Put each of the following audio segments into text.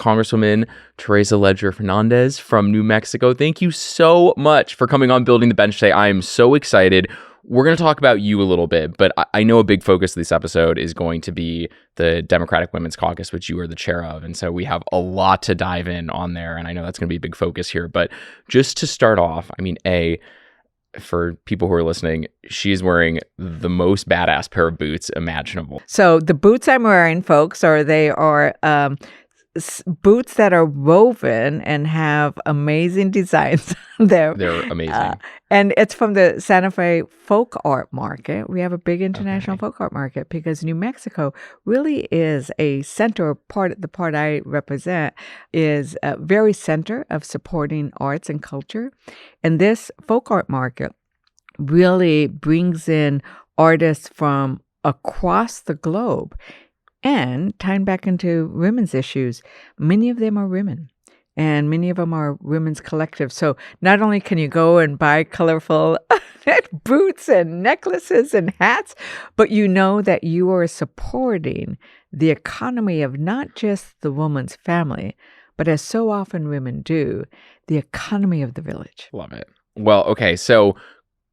Congresswoman Teresa Leger Fernández from New Mexico. Thank you so much for coming on Building the Bench today. I am so excited. We're going to talk about you a little bit, but I know a big focus of this episode is going to be the Democratic Women's Caucus, which you are the chair of. And so we have a lot to dive in on there. And I know that's going to be a big focus here. But just to start off, I mean, for people who are listening, she's wearing the most badass pair of boots imaginable. So the boots I'm wearing, folks, they are boots that are woven and have amazing designs there. They're amazing. And it's from the Santa Fe Folk Art Market. We have a big international folk art market because New Mexico really is a center the part I represent is a very center of supporting arts and culture. And this folk art market really brings in artists from across the globe. And tying back into women's issues, many of them are women, and many of them are women's collectives. So not only can you go and buy colorful boots and necklaces and hats, but you know that you are supporting the economy of not just the woman's family, but as so often women do, the economy of the village. Love it. Well, okay, so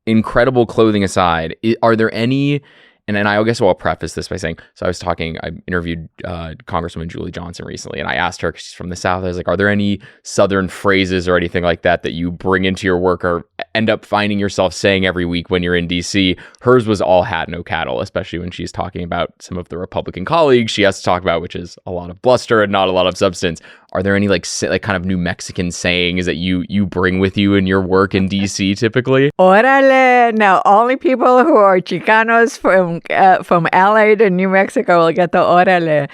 incredible clothing aside, are there any... And I guess I'll preface this by saying, I interviewed Congresswoman Julie Johnson recently, and I asked her, because she's from the South, I was like, are there any Southern phrases or anything like that you bring into your work or end up finding yourself saying every week when you're in D.C.? Hers was all hat, no cattle, especially when she's talking about some of the Republican colleagues she has to talk about, which is a lot of bluster and not a lot of substance. Are there any like kind of New Mexican sayings that you bring with you in your work in D.C. typically? Órale! Now, only people who are Chicanos from LA to New Mexico will get the órale,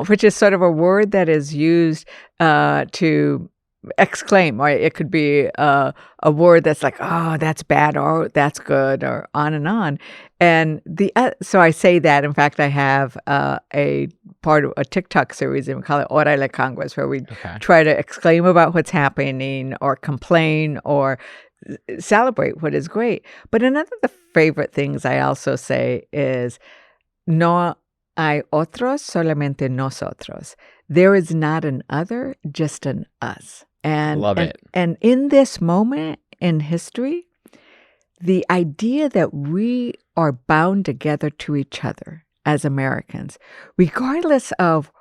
which is sort of a word that is used to exclaim, or it could be a word that's like, oh, that's bad, or that's good, or on and on. And so I say that. In fact, I have a part of a TikTok series, and we call it Órale Congress, where we try to exclaim about what's happening, or complain, or celebrate what is great. But another of the favorite things I also say is, no hay otros, solamente nosotros. There is not an other, just an us. And love it. And in this moment in history, the idea that we are bound together to each other as Americans, regardless of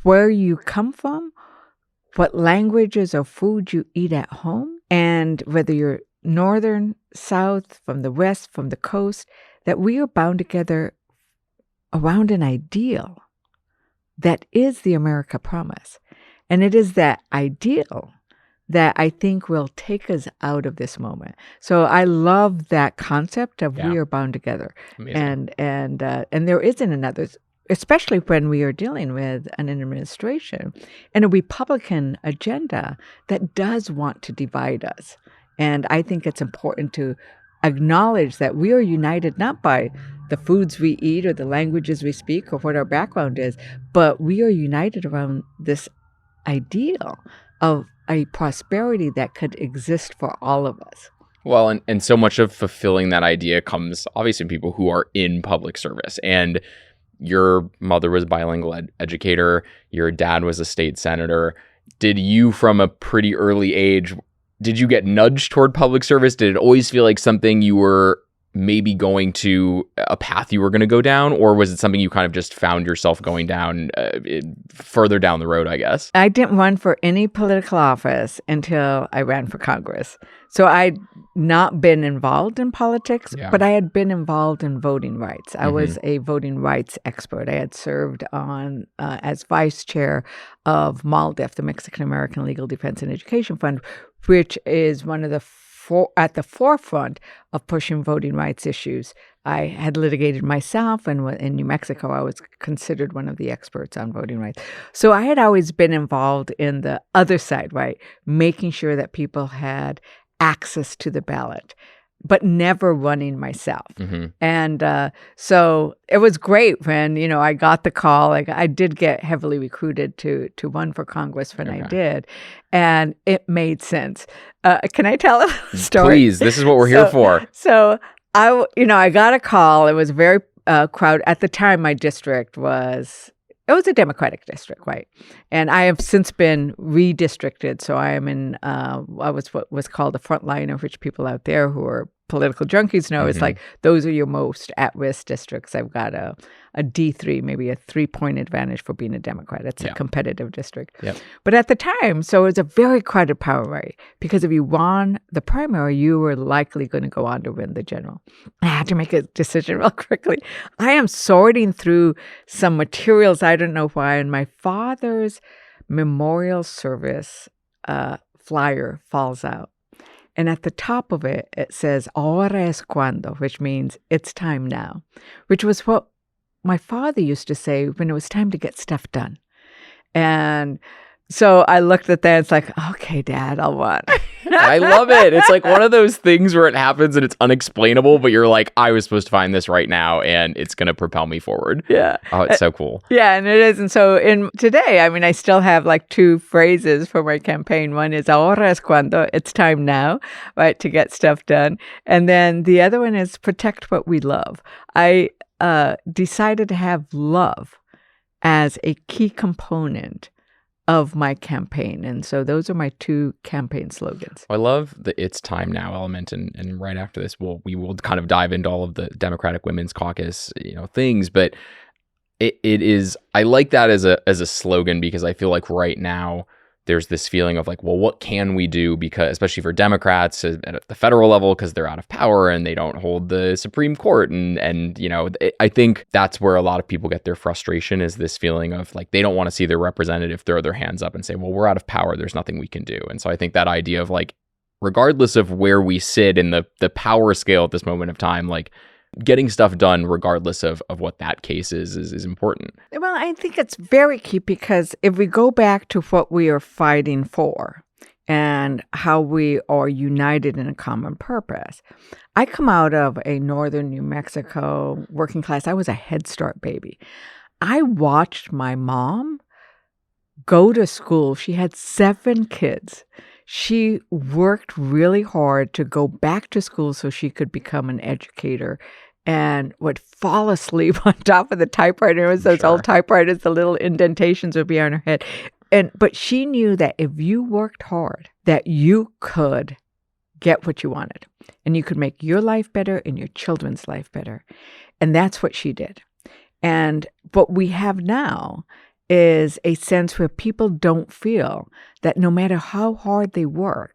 where you come from, what languages or food you eat at home, and whether you're northern, south, from the west, from the coast, that we are bound together around an ideal that is the America promise. And it is that ideal that I think will take us out of this moment. So I love that concept of we are bound together. Amazing. And there isn't another, especially when we are dealing with an administration and a Republican agenda that does want to divide us. And I think it's important to acknowledge that we are united not by the foods we eat or the languages we speak or what our background is, but we are united around this ideal of a prosperity that could exist for all of us. Well, and so much of fulfilling that idea comes obviously from people who are in public service. And your mother was a bilingual educator. Your dad was a state senator. Did you, from a pretty early age, did you get nudged toward public service? Did it always feel like something you were maybe going to, a path you were going to go down? Or was it something you kind of just found yourself going down further down the road, I guess? I didn't run for any political office until I ran for Congress. So I'd not been involved in politics, but I had been involved in voting rights. I was a voting rights expert. I had served on as vice chair of MALDEF, the Mexican American Legal Defense and Education Fund, which is one of the at the forefront of pushing voting rights issues. I had litigated myself, and in New Mexico, I was considered one of the experts on voting rights. So I had always been involved in the other side, right? Making sure that people had access to the ballot, but never running myself. And so it was great when, I got the call. Like, I did get heavily recruited to run for Congress when I did, and it made sense. Can I tell a story? Please, this is what we're here for. So I got a call. It was very crowded. At the time, my district was it was a Democratic district, right? And I have since been redistricted. So I am in, I was what was called a frontliner, which people out there who are political junkies know is like, those are your most at-risk districts. I've got a D3, maybe a 3-point advantage for being a Democrat. It's a competitive district. Yep. But at the time, so it was a very crowded primary because if you won the primary, you were likely going to go on to win the general. I had to make a decision real quickly. I am sorting through some materials, I don't know why, and my father's memorial service flyer falls out. And at the top of it, it says, ahora es cuando, which means it's time now, which was what my father used to say when it was time to get stuff done. And so I looked at that. It's like, okay, Dad, I'll run. I love it. It's like one of those things where it happens and it's unexplainable, but you're like, I was supposed to find this right now and it's going to propel me forward. Yeah. Oh, it's so cool. Yeah, and it is. And so today, I mean, I still have like 2 phrases for my campaign. One is ahora es cuando, it's time now, right, to get stuff done. And then the other one is protect what we love. I decided to have love as a key component of my campaign. And so those are my 2 campaign slogans. I love the it's time now element. And right after this, we will kind of dive into all of the Democratic Women's Caucus, things. But it is, I like that as a slogan because I feel like right now there's this feeling of like, well, what can we do? Because especially for Democrats at the federal level, because they're out of power and they don't hold the Supreme Court. And I think that's where a lot of people get their frustration is this feeling of like, they don't want to see their representative throw their hands up and say, well, we're out of power. There's nothing we can do. And so I think that idea of like, regardless of where we sit in the power scale at this moment of time, like getting stuff done regardless of what that case is important. Well, I think it's very key because if we go back to what we are fighting for and how we are united in a common purpose. I come out of a northern New Mexico working class. I was a Head Start baby. I watched my mom go to school. She had 7 kids. She worked really hard to go back to school so she could become an educator and would fall asleep on top of the typewriter. It was those old typewriters, the little indentations would be on her head. But she knew that if you worked hard, that you could get what you wanted and you could make your life better and your children's life better. And that's what she did. And what we have now is a sense where people don't feel that no matter how hard they work,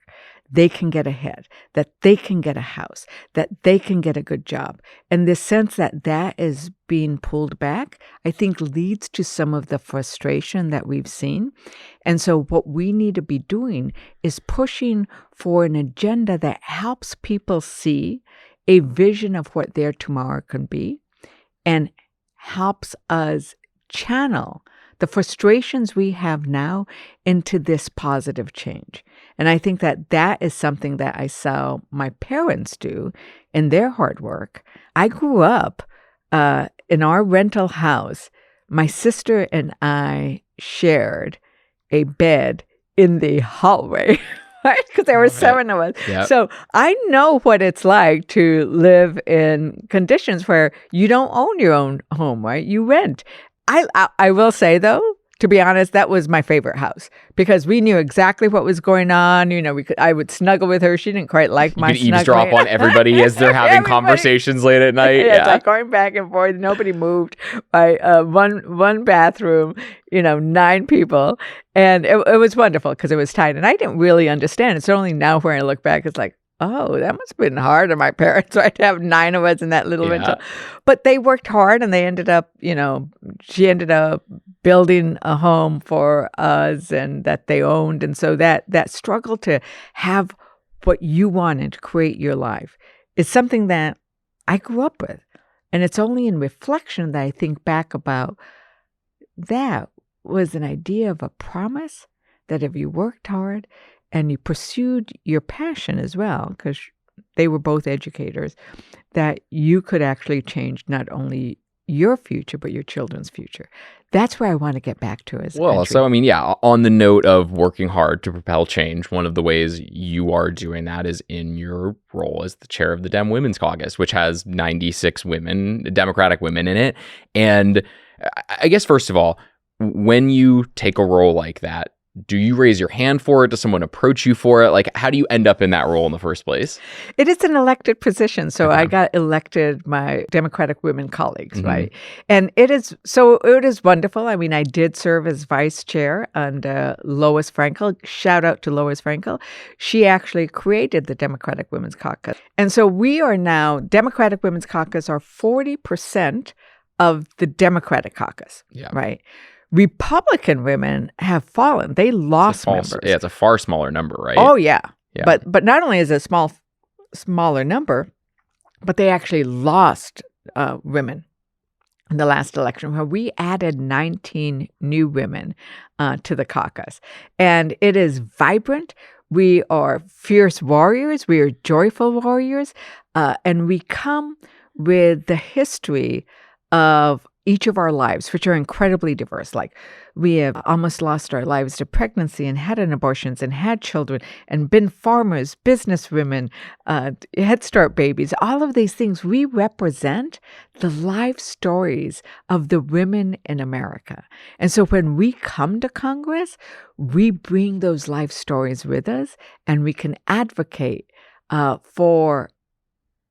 they can get ahead, that they can get a house, that they can get a good job. And this sense that is being pulled back, I think leads to some of the frustration that we've seen. And so what we need to be doing is pushing for an agenda that helps people see a vision of what their tomorrow can be and helps us channel the frustrations we have now into this positive change. And I think that is something that I saw my parents do in their hard work. I grew up in our rental house. My sister and I shared a bed in the hallway, right? Because there were 7 of us. Yep. So I know what it's like to live in conditions where you don't own your own home, right? You rent. I will say, though, to be honest, that was my favorite house because we knew exactly what was going on. I would snuggle with her. She didn't quite like my snuggling. You could eavesdrop on everybody as they're having conversations late at night. Yeah, it's like going back and forth. Nobody moved. One bathroom, 9 people. And it was wonderful because it was tight. And I didn't really understand. It's only now when I look back, it's like, oh, that must have been hard on my parents, right? To have 9 of us in that little rental. But they worked hard and they ended up, she ended up building a home for us and that they owned. And so that struggle to have what you wanted to create your life is something that I grew up with. And it's only in reflection that I think back about that was an idea of a promise that if you worked hard and you pursued your passion as well, because they were both educators, that you could actually change not only your future, but your children's future. That's where I want to get back to as well. So, on the note of working hard to propel change, one of the ways you are doing that is in your role as the chair of the Dem Women's Caucus, which has 96 women, Democratic women in it. And I guess, first of all, when you take a role like that, do you raise your hand for it? Does someone approach you for it? Like, how do you end up in that role in the first place? It is an elected position. So Okay. I got elected my Democratic women colleagues, right? And it is wonderful. I mean, I did serve as vice chair under Lois Frankel. Shout out to Lois Frankel. She actually created the Democratic Women's Caucus. And so we are now, Democratic Women's Caucus are 40% of the Democratic caucus, right? Republican women have fallen. They lost members. Yeah, it's a far smaller number, right? Oh, yeah. But not only is it a smaller number, but they actually lost women in the last election, where we added 19 new women to the caucus. And it is vibrant. We are fierce warriors. We are joyful warriors. And we come with the history of each of our lives, which are incredibly diverse. Like, we have almost lost our lives to pregnancy and had abortions and had children and been farmers, businesswomen, Head Start babies, all of these things. We represent the life stories of the women in America. And so when we come to Congress, we bring those life stories with us, and we can advocate for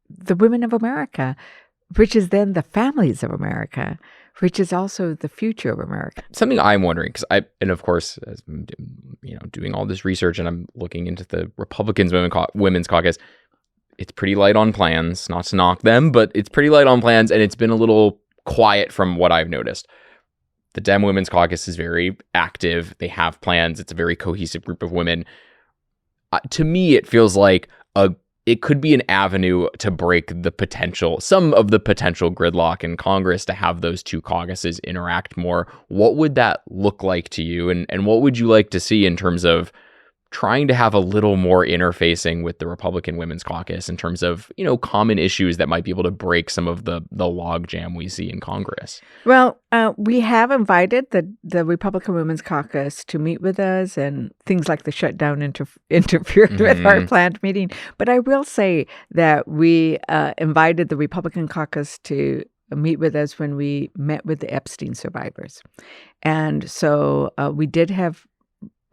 the women of America, which is then the families of America, which is also the future of America. Something I'm wondering, because and of course, as I'm doing all this research and I'm looking into the Republicans Women's Caucus, it's pretty light on plans, not to knock them, but it's pretty light on plans, and it's been a little quiet from what I've noticed. The Dem Women's Caucus is very active. They have plans. It's a very cohesive group of women. To me, it feels like it could be an avenue to break some of the potential gridlock in Congress, to have those two caucuses interact more. What would that look like to you? And what would you like to see in terms of trying to have a little more interfacing with the Republican Women's Caucus in terms of, common issues that might be able to break some of the logjam we see in Congress? Well, we have invited the Republican Women's Caucus to meet with us, and things like the shutdown interfered with our planned meeting. But I will say that we invited the Republican caucus to meet with us when we met with the Epstein survivors. And so we did have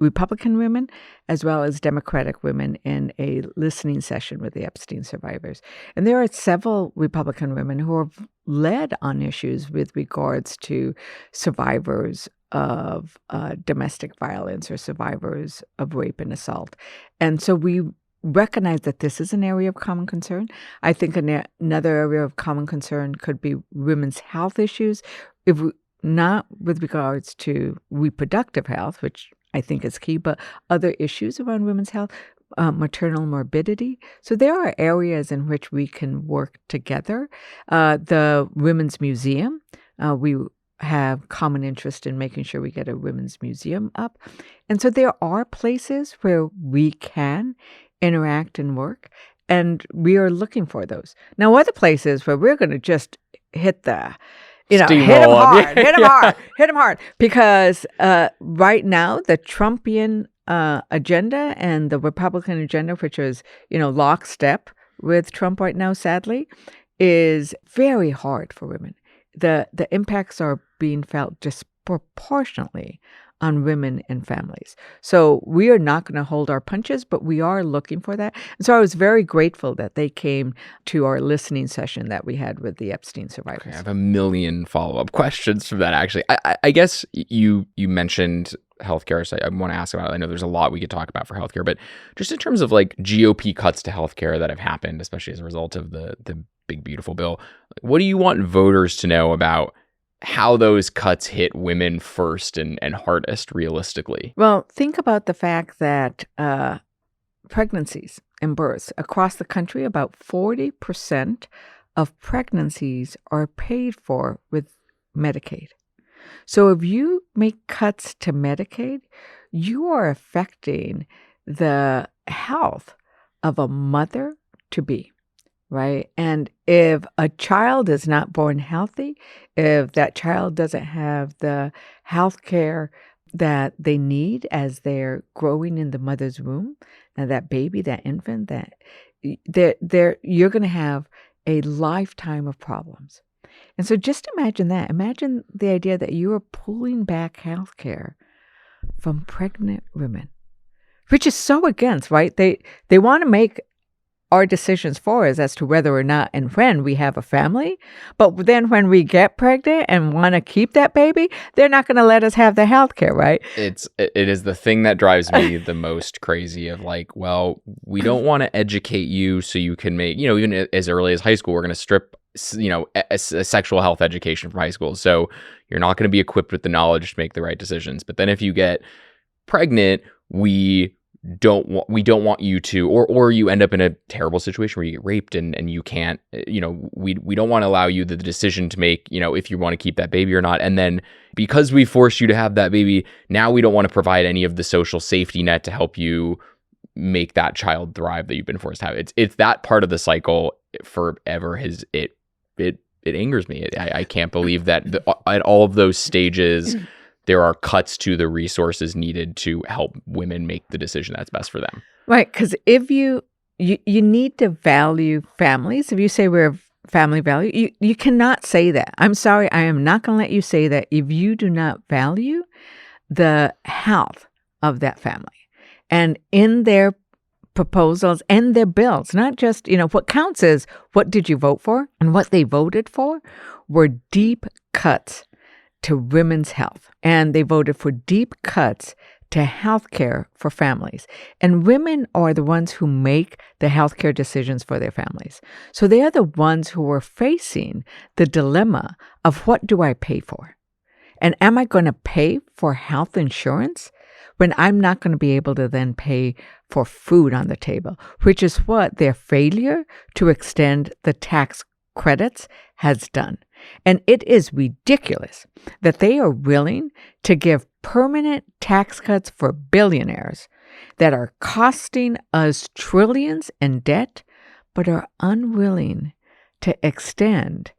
Republican women as well as Democratic women in a listening session with the Epstein survivors. And there are several Republican women who have led on issues with regards to survivors of domestic violence or survivors of rape and assault. And so we recognize that this is an area of common concern. I think another area of common concern could be women's health issues, not with regards to reproductive health, which I think is key, but other issues around women's health, maternal morbidity. So there are areas in which we can work together. The Women's Museum, we have common interest in making sure we get a women's museum up. And so there are places where we can interact and work, and we are looking for those. Now, other places where we're going to just hit the hit them hard. Because right now, the Trumpian agenda and the Republican agenda, which is, lockstep with Trump right now, sadly, is very hard for women. The impacts are being felt disproportionately on women and families. So we are not going to hold our punches, but we are looking for that. And so I was very grateful that they came to our listening session that we had with the Epstein survivors. Okay, I have a million follow-up questions from that, actually. I guess you mentioned healthcare, so I want to ask about it. I know there's a lot we could talk about for healthcare, but just in terms of like GOP cuts to healthcare that have happened, especially as a result of the big, beautiful bill, what do you want voters to know about how those cuts hit women first and hardest realistically? Well, think about the fact that pregnancies and births across the country, about 40% of pregnancies are paid for with Medicaid. So if you make cuts to Medicaid, you are affecting the health of a mother-to-be. Right? And if a child is not born healthy, if that child doesn't have the health care that they need as they're growing in the mother's womb, and that baby, that infant, you're going to have a lifetime of problems. And so just imagine that. Imagine the idea that you are pulling back health care from pregnant women, which is so against, right? They want to make our decisions for us as to whether or not and when we have a family. But then when we get pregnant and want to keep that baby, they're not going to let us have the health care, right? It is the thing that drives me the most crazy of like, well, we don't want to educate you so you can make, even as early as high school, we're going to strip, a sexual health education from high school. So you're not going to be equipped with the knowledge to make the right decisions. But then if you get pregnant, we don't want you to, or you end up in a terrible situation where you get raped and you can't, we don't want to allow you the decision to make, if you want to keep that baby or not. And then because we forced you to have that baby, now we don't want to provide any of the social safety net to help you make that child thrive that you've been forced to have. It's that part of the cycle forever it angers me. I can't believe that at all of those stages there are cuts to the resources needed to help women make the decision that's best for them. Right, because if you need to value families. If you say we're family value, you cannot say that. I'm sorry, I am not going to let you say that if you do not value the health of that family. And in their proposals and their bills, not just, what counts is what did you vote for, and what they voted for were deep cuts to women's health. And they voted for deep cuts to health care for families. And women are the ones who make the health care decisions for their families. So they are the ones who are facing the dilemma of what do I pay for? And am I going to pay for health insurance when I'm not going to be able to then pay for food on the table, which is what their failure to extend the tax credits has done. And it is ridiculous that they are willing to give permanent tax cuts for billionaires that are costing us trillions in debt, but are unwilling to extend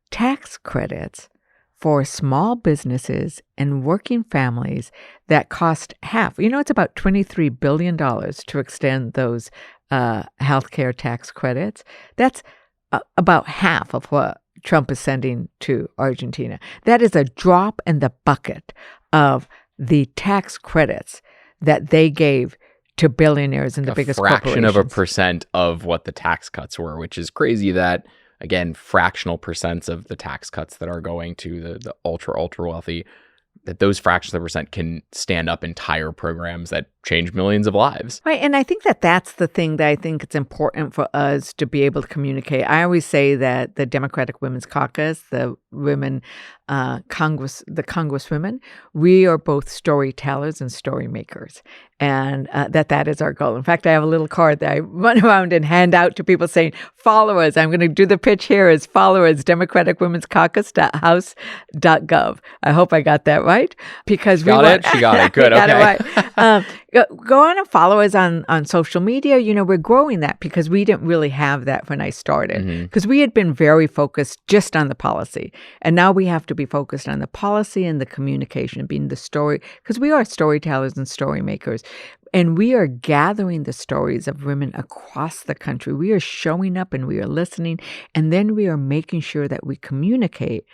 tax credits for small businesses and working families that cost half. It's about $23 billion to extend those healthcare tax credits. That's about half of what Trump is sending to Argentina. That is a drop in the bucket of the tax credits that they gave to billionaires and the biggest corporations. A fraction of a percent of what the tax cuts were, which is crazy that, again, fractional percents of the tax cuts that are going to the ultra wealthy, that those fractions of a percent can stand up entire programs that change millions of lives. Right. And I think that that's the thing that I think it's important for us to be able to communicate. I always say that the Democratic Women's Caucus, the women Congress, the Congresswomen, we are both storytellers and story makers. And that is our goal. In fact, I have a little card that I run around and hand out to people saying, follow us. I'm going to do the pitch here is follow us, democraticwomen'scaucus.house.gov. I hope I got that right. Because She got it? Good. got Okay. it right. Go on and follow us on social media. We're growing that because we didn't really have that when I started. Because we had been very focused just on the policy. And now we have to be focused on the policy and the communication, being the story, because we are storytellers and story makers. And we are gathering the stories of women across the country. We are showing up and we are listening. And then we are making sure that we communicate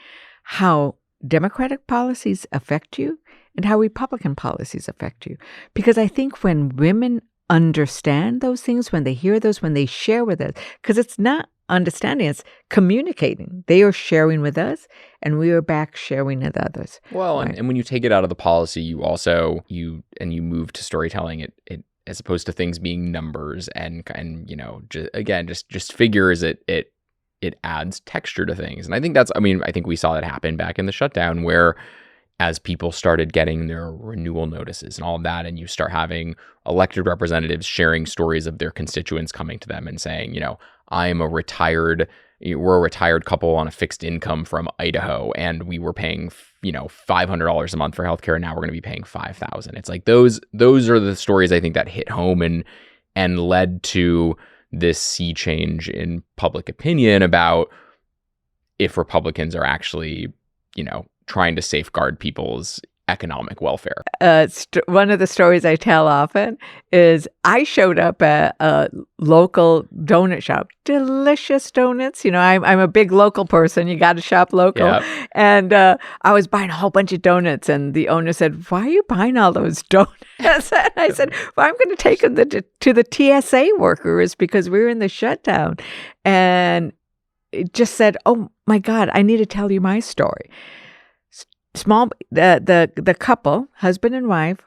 how Democratic policies affect you and how Republican policies affect you. Because I think when women understand those things, when they hear those, when they share with us, because it's not understanding, it's communicating. They are sharing with us and we are back sharing with others. Well, right? and when you take it out of the policy, you also, you move to storytelling it as opposed to things being numbers and just figures, it adds texture to things. And I think I think we saw that happen back in the shutdown where as people started getting their renewal notices and all of that, and you start having elected representatives sharing stories of their constituents coming to them and saying, we're a retired couple on a fixed income from Idaho, and we were paying, $500 a month for healthcare, and now we're going to be paying $5,000. It's like those are the stories I think that hit home and led to this sea change in public opinion about if Republicans are actually, trying to safeguard people's economic welfare. One of the stories I tell often is I showed up at a local donut shop. Delicious donuts. I'm a big local person. You got to shop local. Yep. And I was buying a whole bunch of donuts. And the owner said, "Why are you buying all those donuts?" And I said, "Well, I'm going to take them to the TSA workers because we're in the shutdown." And it just said, "Oh, my God, I need to tell you my story." The couple, husband and wife,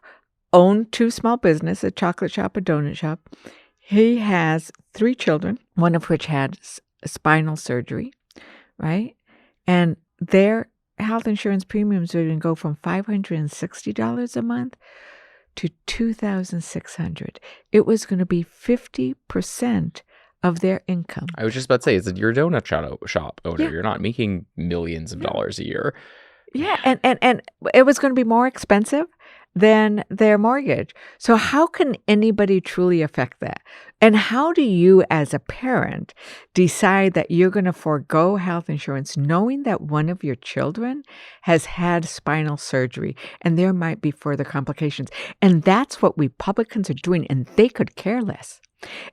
own 2 small businesses, a chocolate shop, a donut shop. He has 3 children, one of which had spinal surgery, right? And their health insurance premiums are going to go from $560 a month to $2,600. It was going to be 50% of their income. I was just about to say, it's your donut shop owner. Yeah. You're not making millions of dollars a year. Yeah, and it was going to be more expensive than their mortgage. So how can anybody truly affect that? And how do you as a parent decide that you're going to forego health insurance knowing that one of your children has had spinal surgery and there might be further complications? And that's what Republicans are doing, and they could care less.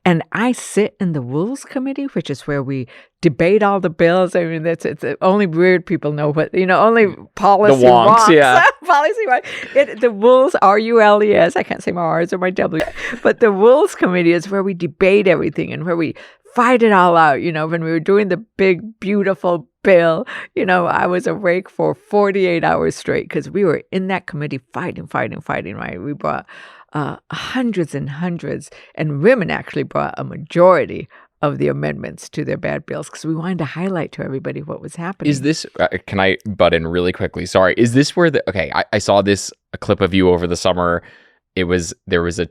And I sit in the Rules Committee, which is where we debate all the bills. I mean, it's only weird people know only policy The wonks, wonks. yeah. Policy wonks. The Rules, RULES, I can't say my R's or my W's, but the Rules Committee is where we debate everything and where we fight it all out. When we were doing the big, beautiful bill, I was awake for 48 hours straight because we were in that committee fighting, right? We brought hundreds and hundreds, and women actually brought a majority of the amendments to their bad bills because we wanted to highlight to everybody what was happening. Is this, can I butt in really quickly? Sorry. Is this where I saw a clip of you over the summer. There was a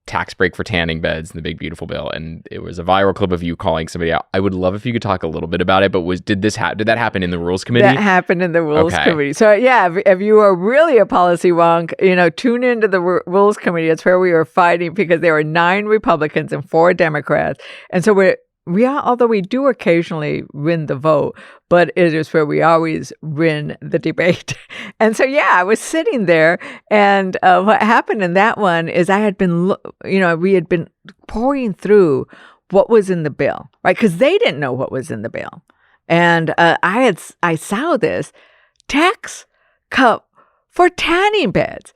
tax break for tanning beds in the big beautiful bill, and it was a viral clip of you calling somebody out. I would love if you could talk a little bit about it, but did that happen in the Rules Committee? That happened in the Rules Committee. So yeah, if you are really a policy wonk, tune into the Rules Committee. It's where we were fighting because there were 9 Republicans and 4 Democrats, and so although we do occasionally win the vote, but it is where we always win the debate. And so, yeah, I was sitting there, and what happened in that one is we had been pouring through what was in the bill, right? Because they didn't know what was in the bill. And I saw this tax cut for tanning beds.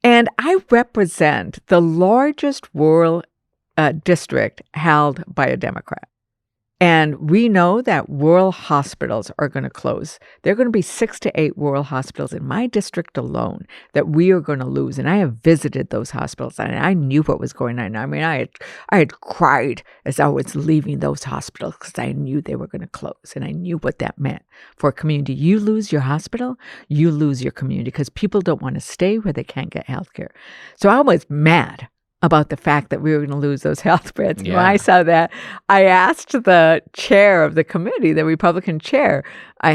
And I represent the largest rural district held by a Democrat. And we know that rural hospitals are going to close. There are going to be 6 to 8 rural hospitals in my district alone that we are going to lose. And I have visited those hospitals, and I knew what was going on. I mean, I had cried as I was leaving those hospitals because I knew they were going to close, and I knew what that meant for a community. You lose your hospital, you lose your community because people don't want to stay where they can't get health care. So I was mad about the fact that we were going to lose those health beds. Yeah. When I saw that, I asked the chair of the committee, the Republican chair. I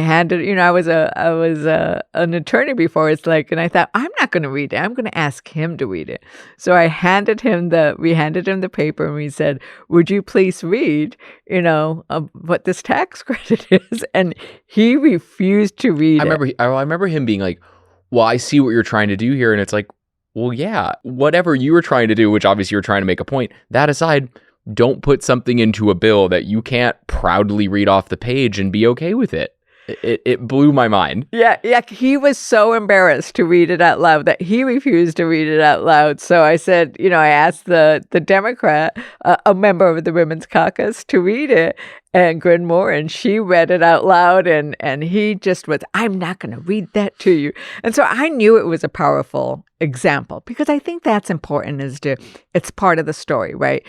was an attorney before. It's like, and I thought, I'm not going to read it. I'm going to ask him to read it. So we handed him the paper, and we said, "Would you please read, what this tax credit is?" And he refused to read it. I remember him being like, "Well, I see what you're trying to do here," and it's like, well, yeah, whatever you were trying to do, which obviously you're trying to make a point, that aside, don't put something into a bill that you can't proudly read off the page and be okay with it. It blew my mind. Yeah. He was so embarrassed to read it out loud that he refused to read it out loud. So I said, I asked the Democrat, a member of the Women's Caucus, to read it, and Gwen Moore, and she read it out loud, and he just was, "I'm not going to read that to you." And so I knew it was a powerful example because I think that's important. It's part of the story, right?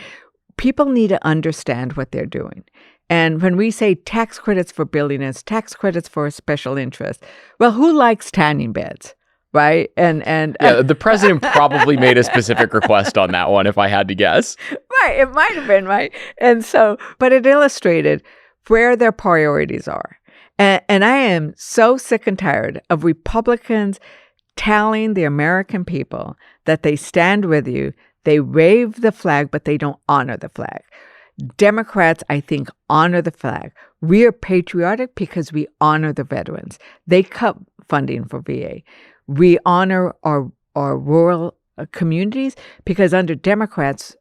People need to understand what they're doing. And when we say tax credits for billionaires, tax credits for special interests, well, who likes tanning beds, right? And yeah, the president probably made a specific request on that one, if I had to guess. Right, it might have been, right? And so, but it illustrated where their priorities are. And I am so sick and tired of Republicans telling the American people that they stand with you, they wave the flag, but they don't honor the flag. Democrats, I think, honor the flag. We are patriotic because we honor the veterans. They cut funding for VA. We honor our rural communities because under Democrats,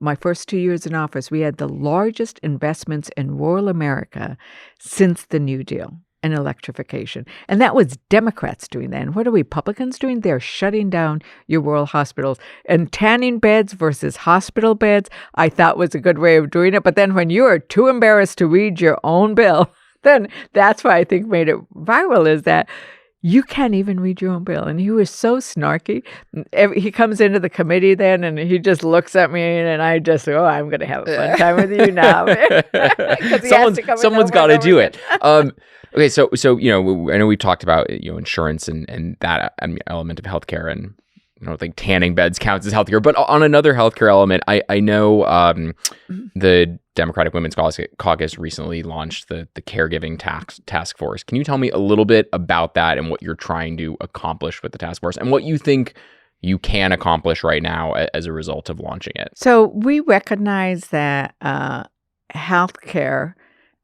my first 2 years in office, we had the largest investments in rural America since the New Deal and electrification. And that was Democrats doing that. And what are Republicans doing? They're shutting down your rural hospitals. And tanning beds versus hospital beds, I thought was a good way of doing it. But then when you are too embarrassed to read your own bill, then that's why I think made it viral is that you can't even read your own bill. And he was so snarky. He comes into the committee then and he just looks at me and I just, I'm going to have a fun time with you now. Someone's got to do it. Okay, so I know we talked about insurance and that element of healthcare, and I don't think tanning beds counts as healthcare. But on another healthcare element, I know the Democratic Women's Caucus recently launched the caregiving task force. Can you tell me a little bit about that and what you're trying to accomplish with the task force and what you think you can accomplish right now as a result of launching it? So we recognize that healthcare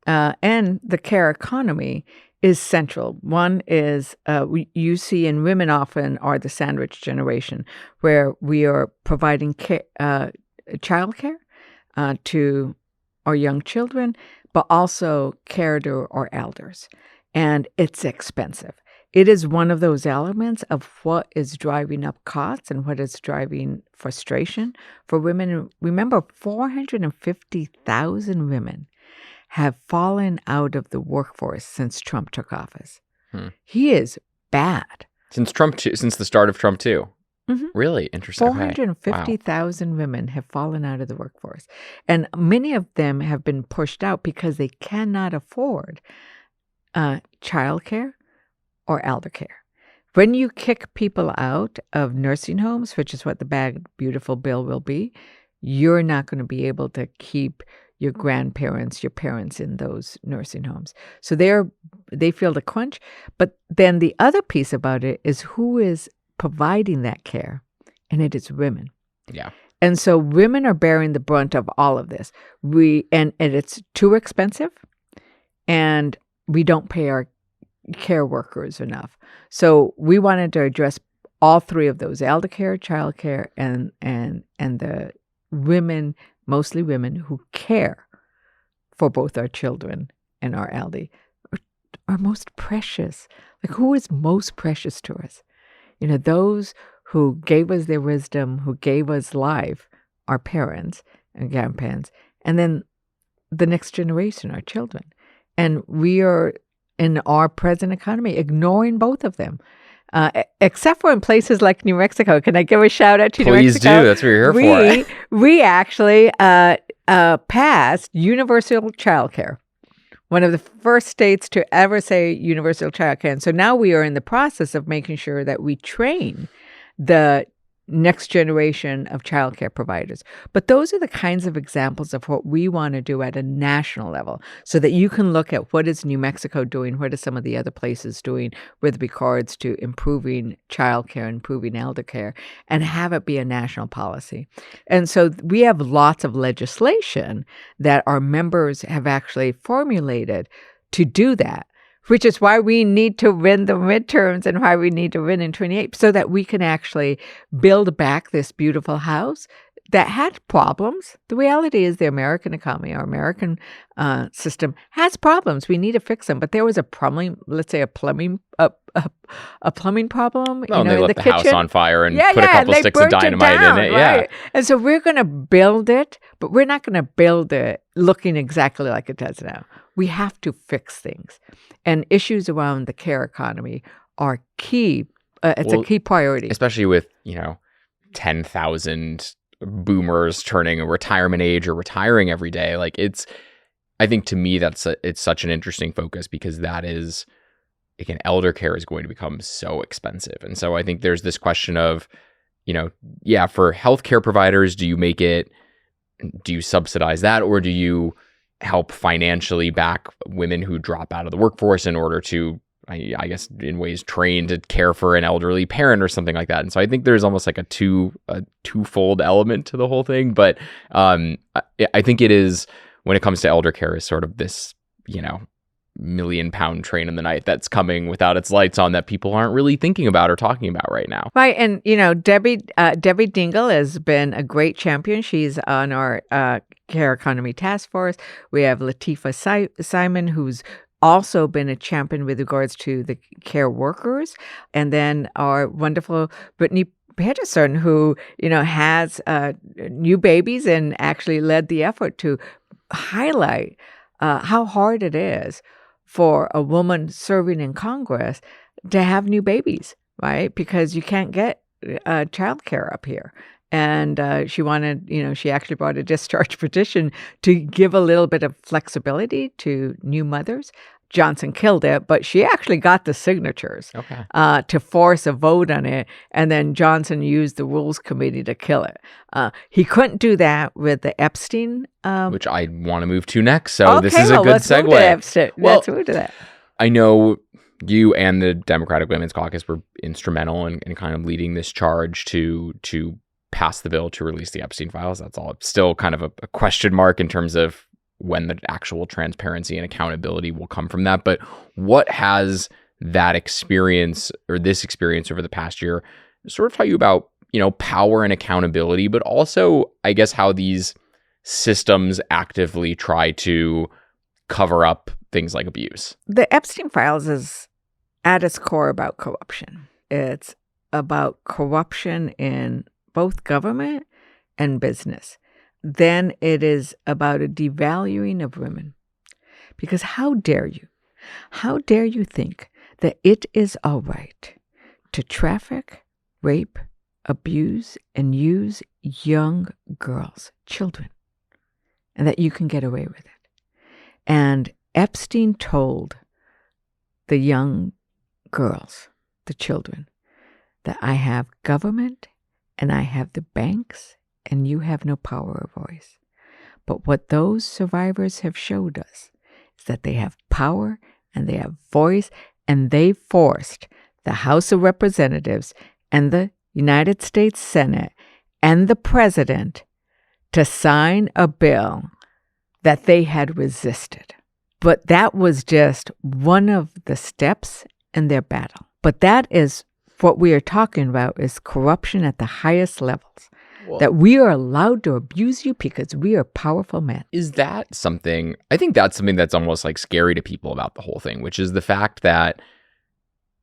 and the care economy is central. One is you see, and women often are the sandwich generation, where we are providing childcare to our young children, but also care to our elders. And it's expensive. It is one of those elements of what is driving up costs and what is driving frustration for women. Remember, 450,000 women have fallen out of the workforce since Trump took office. He is bad. Since the start of Trump too. Mm-hmm. Really interesting. 450,000 women have fallen out of the workforce. And many of them have been pushed out because they cannot afford childcare or elder care. When you kick people out of nursing homes, which is what the Bad Beautiful bill will be, you're not going to be able to keep your grandparents, your parents in those nursing homes. So they feel the crunch. But then the other piece about it is who is providing that care, and it is women. Yeah. And so women are bearing the brunt of all of this. And it's too expensive, and we don't pay our care workers enough. So we wanted to address all three of those: elder care, child care, and the women, mostly women who care for both our children and our elderly, are most precious. Like, who is most precious to us? Those who gave us their wisdom, who gave us life, our parents and grandparents, and then the next generation, our children. And we are, in our present economy, ignoring both of them. Except for in places like New Mexico. Can I give a shout out to New Mexico? Please do. That's what you're here for. We actually passed universal child care. One of the first states to ever say universal child care. And so now we are in the process of making sure that we train the next generation of child care providers. But those are the kinds of examples of what we want to do at a national level, so that you can look at what is New Mexico doing, what are some of the other places doing with regards to improving child care, improving elder care, and have it be a national policy. And so we have lots of legislation that our members have actually formulated to do that, which is why we need to win the midterms and why we need to win in 28, so that we can actually build back this beautiful house that had problems. The reality is the American economy, our American system has problems. We need to fix them. But there was a plumbing problem well, in they lit the the kitchen. House on fire and put a couple sticks of dynamite in it. Right? Yeah. And so we're going to build it, but we're not going to build it looking exactly like it does now. We have to fix things. And issues around the care economy are key. It's a key priority. Especially with, 10,000 boomers turning a retirement age or retiring every day. I think to me, it's such an interesting focus, because that is, again, elder care is going to become so expensive. And so I think there's this question of, for healthcare providers, do you subsidize that, or do you help financially back women who drop out of the workforce in order to, I guess, in ways train to care for an elderly parent or something like that? And so I think there's almost like a twofold element to the whole thing. But I think it is, when it comes to elder care, is sort of this, million-pound train in the night that's coming without its lights on that people aren't really thinking about or talking about right now. Right. And, Debbie Dingle has been a great champion. She's on our Care Economy Task Force. We have Latifah Simon, who's also been a champion with regards to the care workers. And then our wonderful Brittany Peterson, who, has new babies and actually led the effort to highlight how hard it is for a woman serving in Congress to have new babies, right? Because you can't get childcare up here. And she actually brought a discharge petition to give a little bit of flexibility to new mothers. Johnson killed it, but she actually got the signatures to force a vote on it. And then Johnson used the Rules Committee to kill it. He couldn't do that with the Epstein. Which I want to move to next. So this is a good let's segue. Let's move to that. I know you and the Democratic Women's Caucus were instrumental in kind of leading this charge to pass the bill to release the Epstein files. That's all still kind of a question mark in terms of when the actual transparency and accountability will come from that. But what has that experience or this experience over the past year sort of taught you about, power and accountability, but also, I guess, how these systems actively try to cover up things like abuse? The Epstein files is at its core about corruption. It's about corruption in both government and business. Then it is about a devaluing of women. Because how dare you think that it is all right to traffic, rape, abuse, and use young girls, children, and that you can get away with it? And Epstein told the young girls, the children, that I have government and I have the banks and you have no power or voice. But what those survivors have showed us is that they have power and they have voice, and they forced the House of Representatives and the United States Senate and the president to sign a bill that they had resisted. But that was just one of the steps in their battle. But that is what we are talking about, is corruption at the highest levels. Well, that we are allowed to abuse you because we are powerful men. Is that something? I think that's something that's almost like scary to people about the whole thing, which is the fact that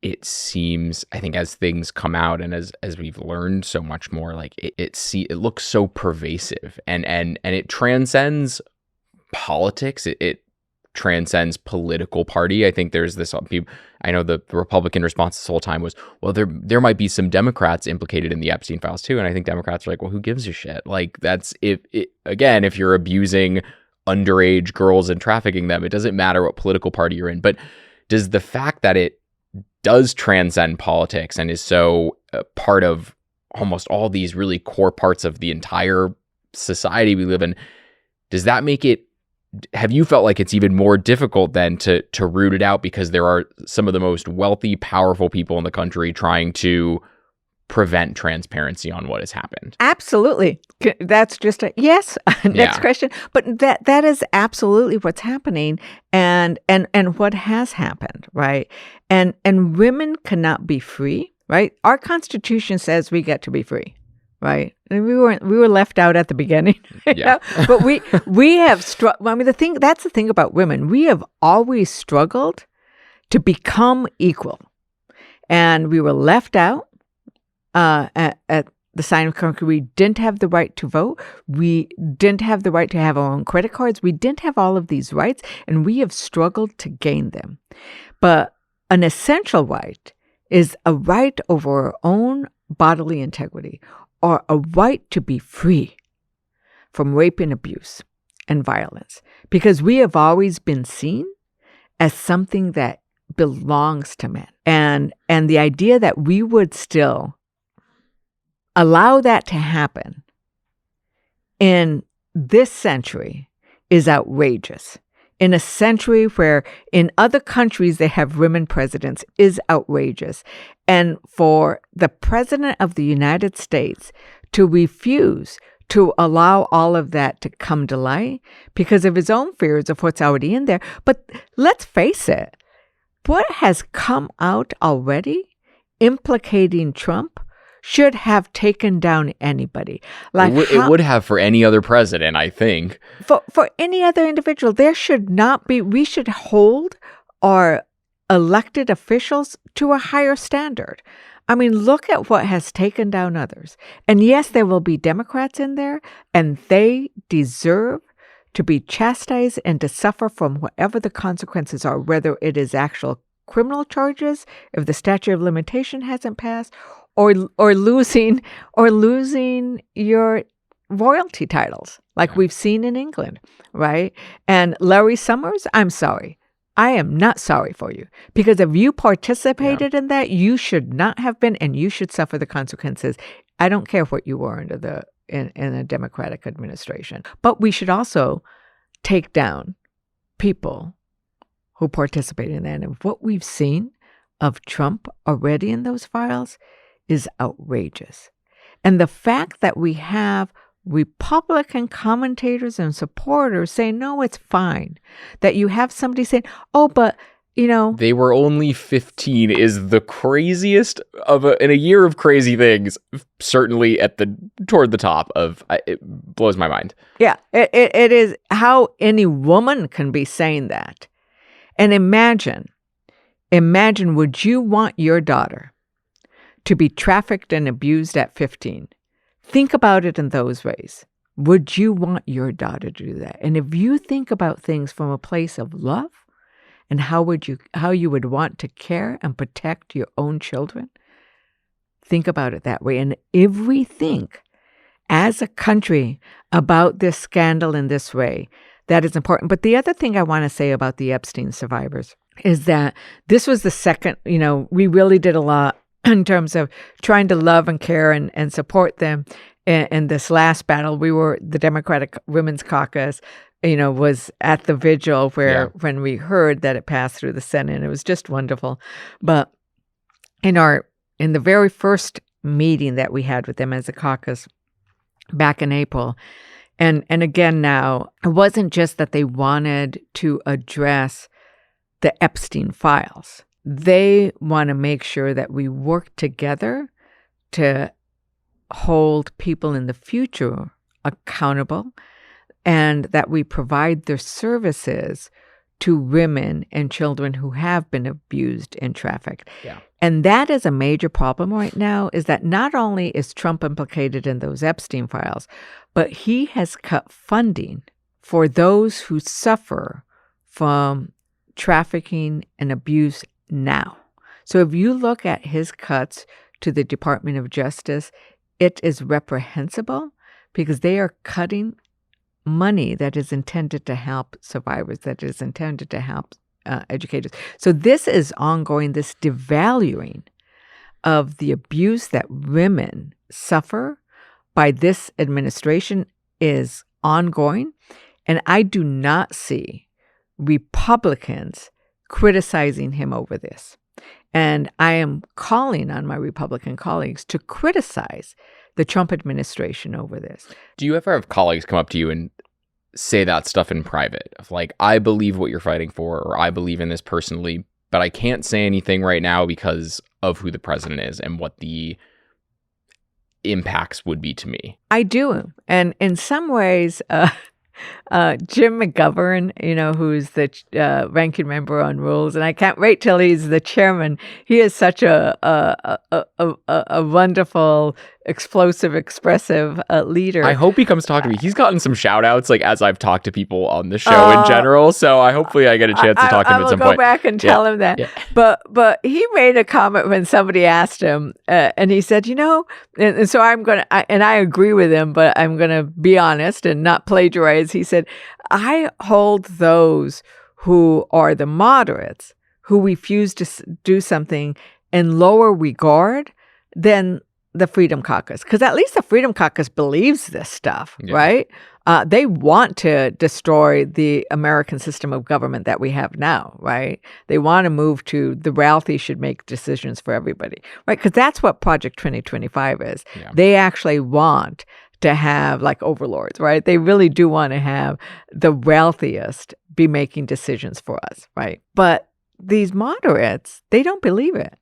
it seems, I think, as things come out and as we've learned so much more, like it looks so pervasive and it transcends politics. It transcends political party. I think there's this, I know the Republican response this whole time was, well, there might be some Democrats implicated in the Epstein files too. And I think Democrats are like, well, who gives a shit? Like, that's again, if you're abusing underage girls and trafficking them, it doesn't matter what political party you're in. But does the fact that it does transcend politics and is so part of almost all these really core parts of the entire society we live in, does that make it, have you felt like it's even more difficult then to root it out because there are some of the most wealthy, powerful people in the country trying to prevent transparency on what has happened? Absolutely. That's just a yes. Next question. But that is absolutely what's happening and what has happened, right? And women cannot be free, right? Our Constitution says we get to be free. Right, and we were left out at the beginning, yeah. But we have struggled. I mean, that's the thing about women. We have always struggled to become equal, and we were left out at the sign of Congress. We didn't have the right to vote. We didn't have the right to have our own credit cards. We didn't have all of these rights, and we have struggled to gain them. But an essential right is a right over our own bodily integrity, or a right to be free from rape and abuse and violence, because we have always been seen as something that belongs to men. And the idea that we would still allow that to happen in this century is outrageous. In a century where in other countries they have women presidents is outrageous. And for the president of the United States to refuse to allow all of that to come to light because of his own fears of what's already in there. But let's face it, what has come out already implicating Trump should have taken down anybody. Like it would have for any other president, I think. For any other individual, there should not be. We should hold our elected officials to a higher standard. I mean, look at what has taken down others. And yes, there will be Democrats in there, and they deserve to be chastised and to suffer from whatever the consequences are, whether it is actual criminal charges, if the statute of limitation hasn't passed, or losing your royalty titles, like we've seen in England, right? And Larry Summers, I'm sorry. I am not sorry for you, because if you participated in that, you should not have been, and you should suffer the consequences. I don't care what you were under in a Democratic administration. But we should also take down people who participated in that. And what we've seen of Trump already in those files is outrageous. And the fact that we have Republican commentators and supporters say, no, it's fine. That you have somebody saying, oh, but, you know. They were only 15 is the craziest in a year of crazy things, certainly toward the top of, it blows my mind. Yeah, it is how any woman can be saying that. And imagine, would you want your daughter to be trafficked and abused at 15? Think about it in those ways. Would you want your daughter to do that? And if you think about things from a place of love and how you would want to care and protect your own children, think about it that way. And if we think as a country about this scandal in this way, that is important. But the other thing I want to say about the Epstein survivors is that this was the second, we really did a lot in terms of trying to love and care and support them in this last battle. The Democratic Women's Caucus, was at the vigil when we heard that it passed through the Senate. It was just wonderful. But in the very first meeting that we had with them as a caucus back in April, and again now, it wasn't just that they wanted to address the Epstein files. They want to make sure that we work together to hold people in the future accountable, and that we provide their services to women and children who have been abused and trafficked. Yeah. And that is a major problem right now, is that not only is Trump implicated in those Epstein files, but he has cut funding for those who suffer from trafficking and abuse now. So if you look at his cuts to the Department of Justice, it is reprehensible, because they are cutting money that is intended to help survivors, that is intended to help educators. So this is ongoing. This devaluing of the abuse that women suffer by this administration is ongoing. And I do not see Republicans criticizing him over this. And I am calling on my Republican colleagues to criticize the Trump administration over this. Do you ever have colleagues come up to you and say that stuff in private of like, I believe what you're fighting for, or I believe in this personally, but I can't say anything right now because of who the president is and what the impacts would be to me? I do. And in some ways, Jim McGovern, who's the ranking member on rules, and I can't wait till he's the chairman. He is such a wonderful, explosive, expressive leader. I hope he comes talk to me. He's gotten some shout outs, like as I've talked to people on the show in general. So hopefully I get a chance to talk to him at some point. I will go back and tell him that. Yeah. But he made a comment when somebody asked him, and he said, and so I'm going to, and I agree with him, but I'm going to be honest and not plagiarize. He said, I hold those who are the moderates who refuse to do something in lower regard than the Freedom Caucus, because at least the Freedom Caucus believes this stuff, right? They want to destroy the American system of government that we have now, right? They want to move to the wealthy should make decisions for everybody, right? Because that's what Project 2025 is. Yeah. They actually want to have like overlords, right? They really do want to have the wealthiest be making decisions for us, right? But these moderates, they don't believe it.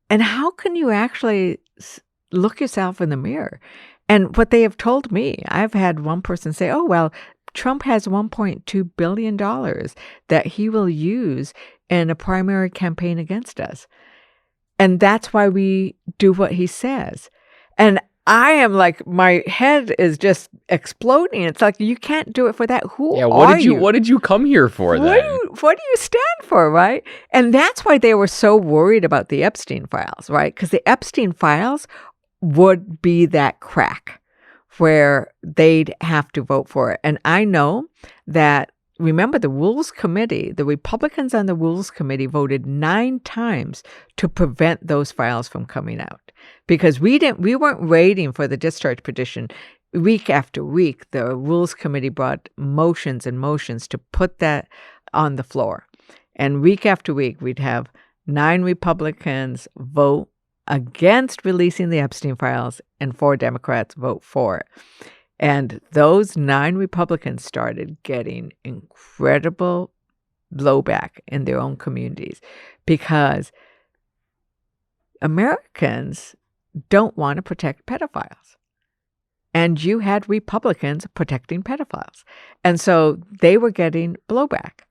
And how can you actually look yourself in the mirror? And what they have told me, I've had one person say, oh, well, Trump has $1.2 billion that he will use in a primary campaign against us. And that's why we do what he says. And I am like, my head is just exploding. It's like, you can't do it for that. Who are you? What did you come here for then? What do you stand for, right? And that's why they were so worried about the Epstein files, right? Because the Epstein files would be that crack where they'd have to vote for it. And I know that, remember, the Rules Committee, the Republicans on the Rules Committee voted 9 times to prevent those files from coming out. Because we weren't waiting for the discharge petition. Week after week, the Rules Committee brought motions and motions to put that on the floor. And week after week, we'd have 9 Republicans vote against releasing the Epstein files and 4 Democrats vote for it. And those 9 Republicans started getting incredible blowback in their own communities because Americans don't want to protect pedophiles. And you had Republicans protecting pedophiles. And so they were getting blowback.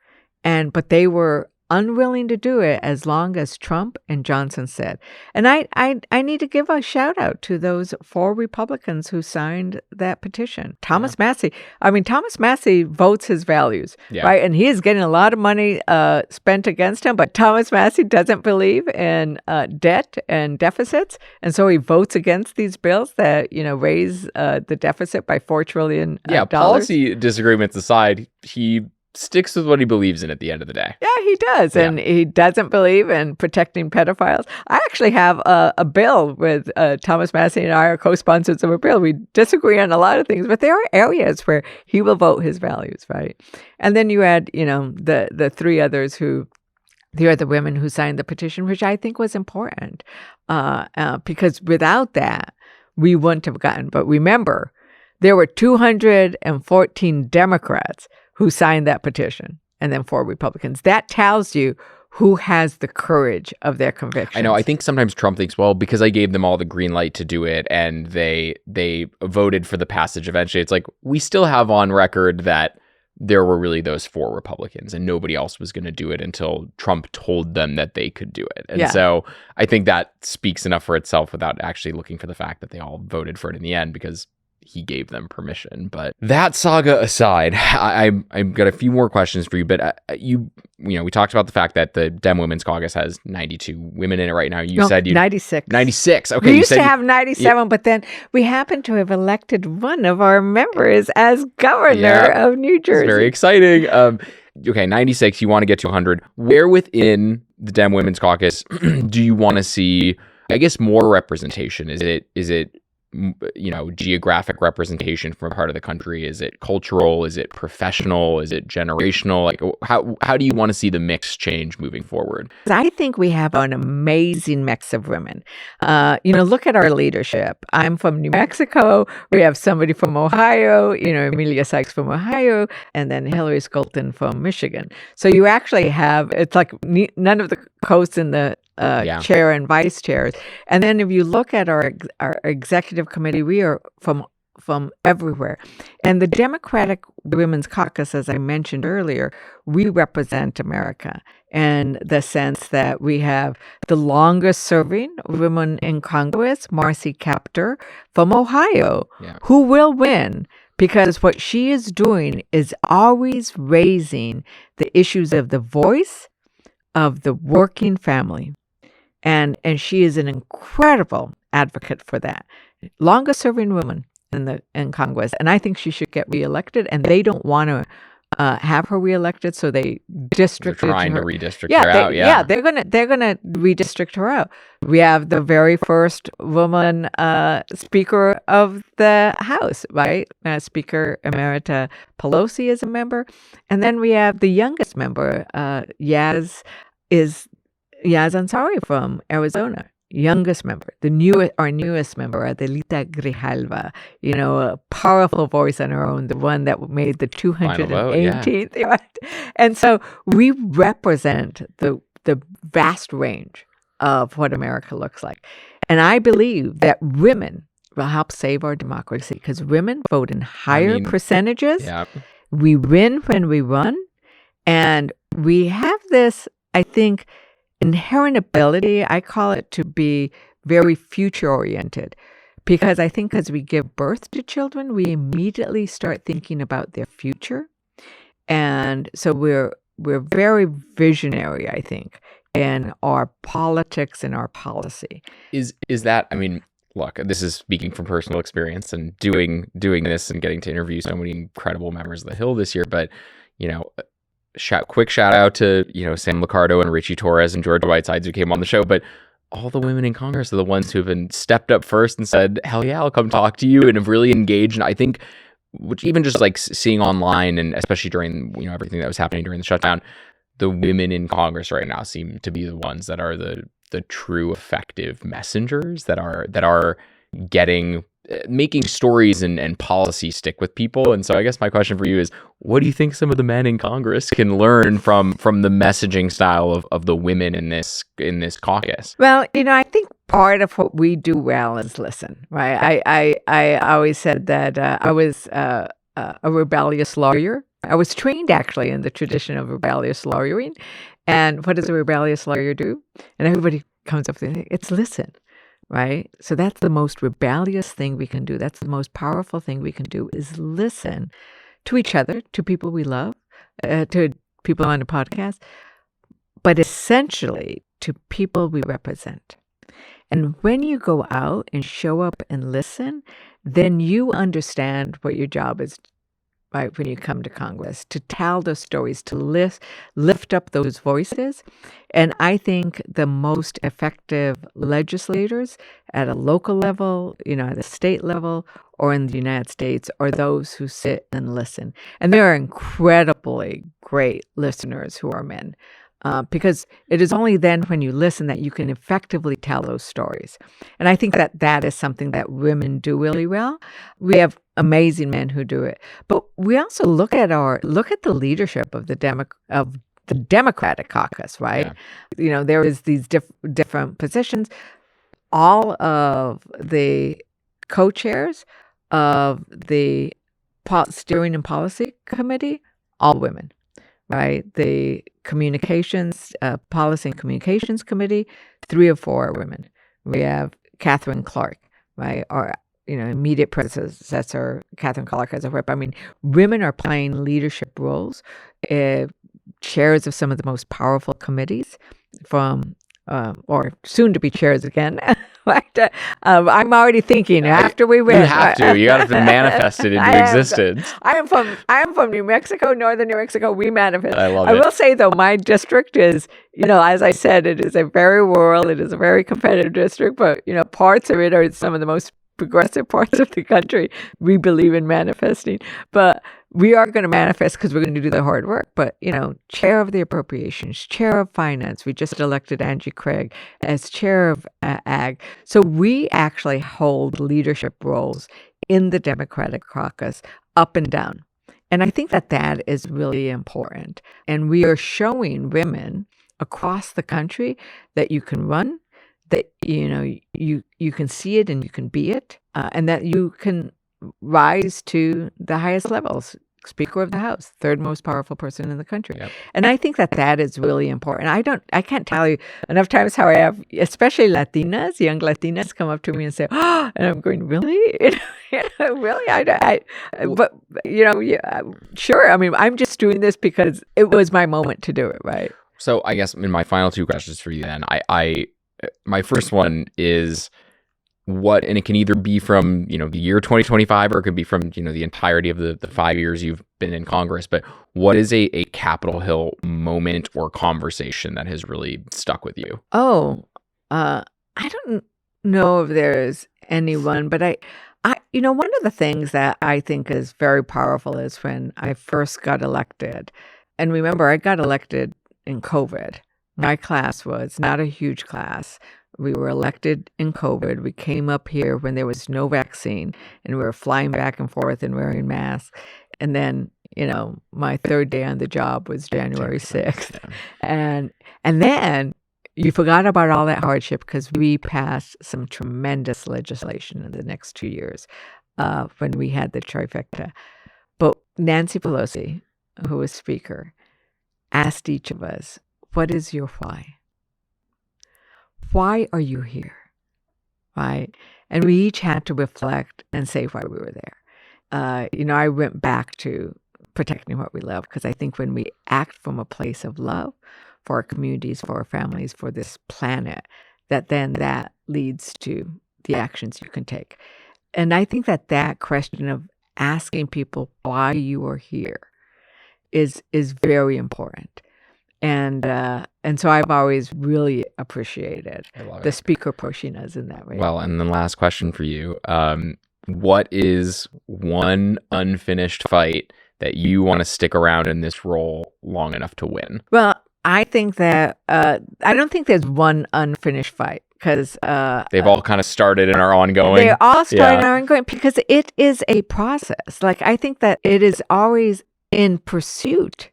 But they were unwilling to do it as long as Trump and Johnson said. And I need to give a shout out to those 4 Republicans who signed that petition. Thomas Massey. I mean, Thomas Massey votes his values, right? And he is getting a lot of money spent against him, but Thomas Massey doesn't believe in debt and deficits. And so he votes against these bills that, raise the deficit by $4 trillion. Policy disagreements aside, he sticks with what he believes in at the end of the day. Yeah, he does. Yeah. And he doesn't believe in protecting pedophiles. I actually have a bill with Thomas Massey and I are co-sponsors of a bill. We disagree on a lot of things, but there are areas where he will vote his values, right? And then you add, the 3 others who, the other women who signed the petition, which I think was important because without that, we wouldn't have gotten. But remember, there were 214 Democrats who signed that petition, and then 4 Republicans. That tells you who has the courage of their convictions. I know. I think sometimes Trump thinks, well, because I gave them all the green light to do it, and they voted for the passage eventually. It's like, we still have on record that there were really those 4 Republicans, and nobody else was going to do it until Trump told them that they could do it. And so I think that speaks enough for itself without actually looking for the fact that they all voted for it in the end, because he gave them permission. But that saga aside, I've got a few more questions for you. But we talked about the fact that the Dem Women's Caucus has 92 women in it right now. You said 96. 96. Okay. We used to have 97, but then we happened to have elected one of our members as governor of New Jersey. It's very exciting. Okay, 96. You want to get to 100. Where within the Dem Women's Caucus do you want to see, I guess, more representation? Is it geographic representation from a part of the country? Is it cultural? Is it professional? Is it generational? Like, how do you want to see the mix change moving forward? I think we have an amazing mix of women. Look at our leadership. I'm from New Mexico. We have somebody from Ohio, Amelia Sykes from Ohio, and then Hillary Scholten from Michigan. So you actually have, it's like none of the coasts in the chair and vice chairs. And then if you look at our executive committee, we are from everywhere. And the Democratic Women's Caucus, as I mentioned earlier, we represent America in the sense that we have the longest serving woman in Congress, Marcy Kaptur from Ohio, who will win. Because what she is doing is always raising the issues of the voice of the working family. And she is an incredible advocate for that. Longest serving woman in Congress. And I think she should get reelected. And they don't want to have her reelected, so they districted her. They're trying to redistrict her out. Yeah, they're gonna redistrict her out. We have the very first woman Speaker of the House, right? Speaker Emerita Pelosi is a member, and then we have the youngest member, Yaz Ansari from Arizona. youngest member, our newest member, Adelita Grijalva, a powerful voice on her own, the one that made the 218th. Right? And so we represent the vast range of what America looks like. And I believe that women will help save our democracy because women vote in higher percentages. Yeah. We win when we run. And we have this, I think, inherent ability, I call it, to be very future-oriented. Because I think as we give birth to children, we immediately start thinking about their future. And so we're very visionary, I think, in our politics and our policy. Is that, I mean, look, this is speaking from personal experience and doing this and getting to interview so many incredible members of the Hill this year, but, quick shout out to, Sam Liccardo and Richie Torres and George Whitesides who came on the show, but all the women in Congress are the ones who have been stepped up first and said, hell yeah, I'll come talk to you, and have really engaged. And I think, which even just like seeing online, and especially during, everything that was happening during the shutdown, the women in Congress right now seem to be the ones that are the true effective messengers that are making stories and policy stick with people. And so I guess my question for you is, what do you think some of the men in Congress can learn from the messaging style of the women in this caucus? Well, I think part of what we do well is listen, right? I always said that I was a rebellious lawyer. I was trained actually in the tradition of rebellious lawyering. And what does a rebellious lawyer do? And everybody comes up with it. It's listen. Right? So that's the most rebellious thing we can do. That's the most powerful thing we can do, is listen to each other, to people we love, to people on the podcast, but essentially to people we represent. And when you go out and show up and listen, then you understand what your job is, right, when you come to Congress, to tell those stories, to lift up those voices. And I think the most effective legislators at a local level, at a state level, or in the United States, are those who sit and listen. And there are incredibly great listeners who are men. Because it is only then when you listen that you can effectively tell those stories. And I think that is something that women do really well. We have amazing men who do it. But we also look at the leadership of the Democratic caucus, right? Yeah. There is these different positions. All of the co-chairs of the Steering and Policy Committee, all women. Right, the Communications, Policy and Communications Committee, 3 or 4 are women. We have Catherine Clark, right, or immediate predecessor Catherine Clark as a rep. I mean, women are playing leadership roles, chairs of some of the most powerful committees, from or soon to be chairs again. Right? I'm already thinking after we win. You have to. You have to manifest it into existence. I am from New Mexico, northern New Mexico. We manifest. I love it. I will say though, my district is, as I said, it is a very rural. It is a very competitive district, but parts of it are some of the most progressive parts of the country. We believe in manifesting, but we are going to manifest because we're going to do the hard work. But, chair of the appropriations, chair of finance, we just elected Angie Craig as chair of ag. So we actually hold leadership roles in the Democratic caucus up and down. And I think that is really important. And we are showing women across the country that you can run, that you can see it and you can be it, and that you can rise to the highest levels. Speaker of the House, 3rd most powerful person in the country. Yep. And I think that is really important. I can't tell you enough times how I have, especially Latinas, young Latinas, come up to me and say, "Oh," and I'm going, "Really? Really? But sure. I mean, I'm just doing this because it was my moment to do it, right?" So I guess in my final 2 questions for you, then, my first one is, and it can either be from, the year 2025, or it could be from, the entirety of the 5 years you've been in Congress, but what is a Capitol Hill moment or conversation that has really stuck with you? Oh, I don't know if there's anyone, but I one of the things that I think is very powerful is when I first got elected. And remember, I got elected in COVID. My class was not a huge class. We were elected in COVID. We came up here when there was no vaccine, and we were flying back and forth and wearing masks. And then, my third day on the job was January 6th. Yeah. And then you forgot about all that hardship because we passed some tremendous legislation in the next 2 years when we had the trifecta. But Nancy Pelosi, who was Speaker, asked each of us, what is your why? Why are you here? Right? And we each had to reflect and say why we were there. I went back to protecting what we love because I think when we act from a place of love for our communities, for our families, for this planet, that leads to the actions you can take. And I think that question of asking people why you are here is very important. And so I've always really appreciated the speaker pushing us in that way. Well, and then last question for you. What is one unfinished fight that you want to stick around in this role long enough to win? Well, I think that I don't think there's one unfinished fight because they've all kind of started and are ongoing. They all started and are ongoing because it is a process. Like I think that it is always in pursuit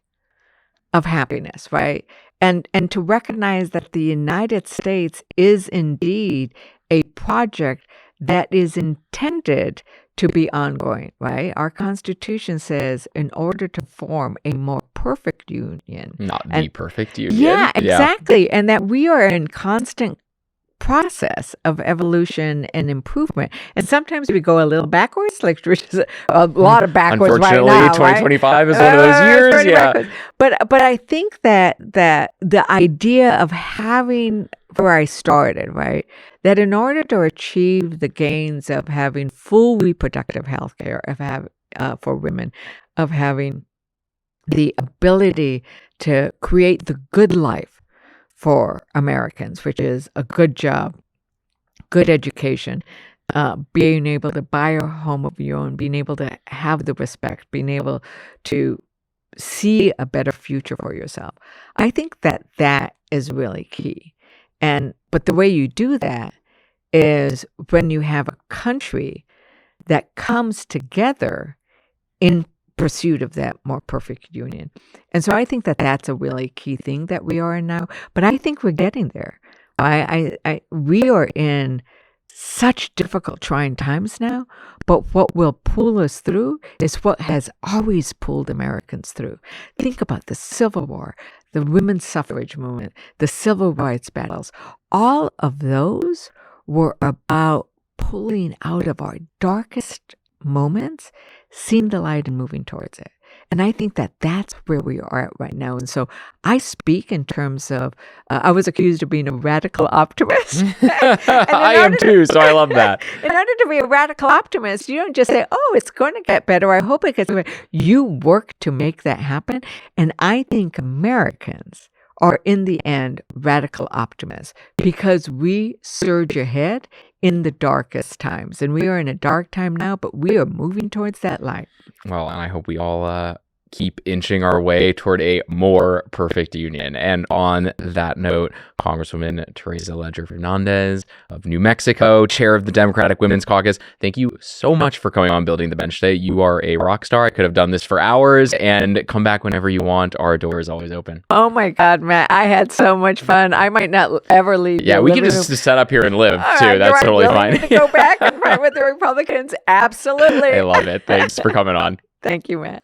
of happiness, right? And to recognize that the United States is indeed a project that is intended to be ongoing, right? Our Constitution says in order to form a more perfect union. Not the perfect union. Yeah, exactly. And that we are in constant process of evolution and improvement. And sometimes we go a little backwards, like which is a lot of backwards right now. Unfortunately, 2025 is one of those years. Yeah. But I think that the idea of having where I started, right? That in order to achieve the gains of having full reproductive health care, for women, of having the ability to create the good life for Americans, which is a good job, good education, being able to buy a home of your own, being able to have the respect, being able to see a better future for yourself. I think that is really key. But the way you do that is when you have a country that comes together in pursuit of that more perfect union. And so I think that that's a really key thing that we are in now. But I think we're getting there. We are in such difficult, trying times now. But what will pull us through is what has always pulled Americans through. Think about the Civil War, the women's suffrage movement, the civil rights battles. All of those were about pulling out of our darkest moments, seeing the light and moving towards it. And I think that that's where we are at right now. And so I speak in terms of, I was accused of being a radical optimist. I am too, so I love that. In order to be a radical optimist, you don't just say, oh, it's going to get better. I hope it gets better. You work to make that happen. And I think Americans are in the end radical optimists because we surge ahead in the darkest times. And we are in a dark time now, but we are moving towards that light. Well, and I hope we all keep inching our way toward a more perfect union. And on that note, Congresswoman Teresa Leger Fernández of New Mexico, chair of the Democratic Women's Caucus, thank you so much for coming on Building the Bench today. You are a rock star. I could have done this for hours, and come back whenever you want. Our door is always open. Oh my God, Matt, I had so much fun. I might not ever leave. Yeah, we can just set up here and live too. That's totally fine. To go back and fight with the Republicans? Absolutely. I love it. Thanks for coming on. Thank you, Matt.